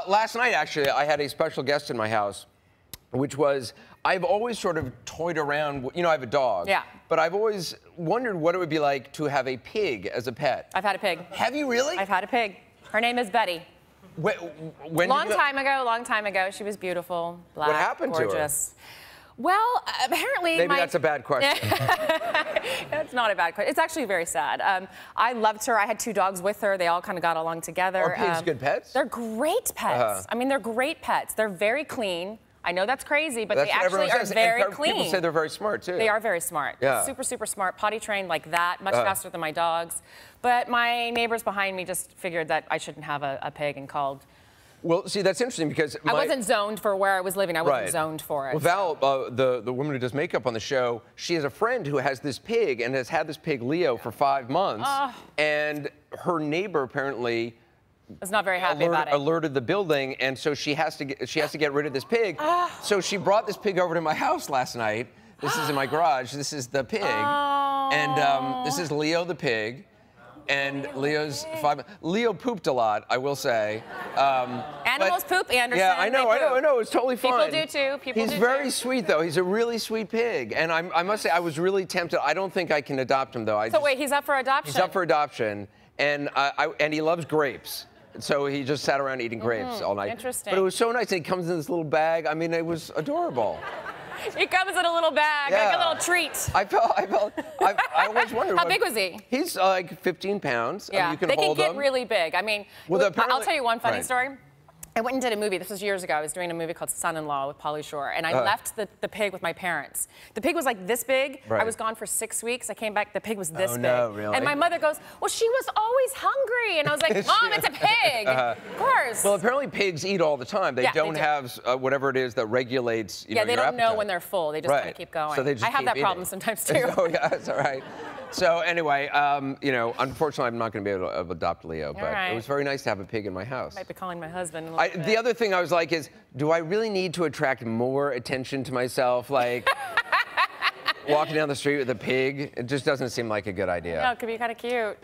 Last night, actually, I had a special guest in my house, which was, I've always sort of toyed around, you know, I have a dog. Yeah. But I've always wondered what it would be like to have a pig as a pet. I've had a pig. Have you really? I've had a pig. Her name is Betty. When long time ago. She was beautiful, black, what happened gorgeous. to her? Well, apparently Maybe that's a bad question. It's not a bad question. It's actually very sad. I loved her. I had 2 dogs with her. They all kind of got along together. Are pigs good pets? They're great pets. I mean, they're great pets. They're very clean. I know that's crazy, but they actually are very clean. People say they're very smart, too. They are very smart. Yeah. Super, super smart. Potty trained like that, much faster than my dogs. But my neighbors behind me just figured that I shouldn't have a pig and called. Well, see, that's interesting because I wasn't zoned for where I was living. I wasn't zoned for it. Well, Val, the woman who does makeup on the show, she has a friend who has this pig and has had this pig, Leo, for 5 months. And her neighbor apparently was not very happy about it. Alerted the building, and so she has to get rid of this pig. So she brought this pig over to my house last night. This is in my garage. This is the pig, and this is Leo the pig. And Leo's 5. Leo pooped a lot, I will say. Animals poop, Anderson. Yeah, I know. It's totally fine. People do too. He's very sweet, though. He's a really sweet pig. And I must say, I was really tempted. I don't think I can adopt him, though. Wait, he's up for adoption? He's up for adoption, and he loves grapes. So he just sat around eating grapes all night. Interesting. But it was so nice. And he comes in this little bag. I mean, it was adorable. He comes in a little bag, like a little treat. I always wondered. How big was he? He's like 15 pounds. Yeah, I mean, you can they hold can get him. really big. I mean, Well, I'll tell you one funny right. story. I went and did a movie. This was years ago. I was doing a movie called Son-in-Law with Pauly Shore, and I left the pig with my parents. The pig was like this big. Right. I was gone for 6 weeks. I came back. The pig was this big. No, really? And my mother goes, "Well, she was always hungry." And I was like, "Mom, it's a pig." Of course. Well, apparently pigs eat all the time. They don't do. have whatever it is that regulates they don't your know when they're full. They just kind of keep going. So they just I have keep that eating. problem sometimes too. Oh yeah, that's all right. So anyway, unfortunately, I'm not going to be able to adopt Leo, but it was very nice to have a pig in my house. I might be calling my husband. The other thing I was like is, do I really need to attract more attention to myself? Like walking down the street with a pig, it just doesn't seem like a good idea. No, it could be kind of cute.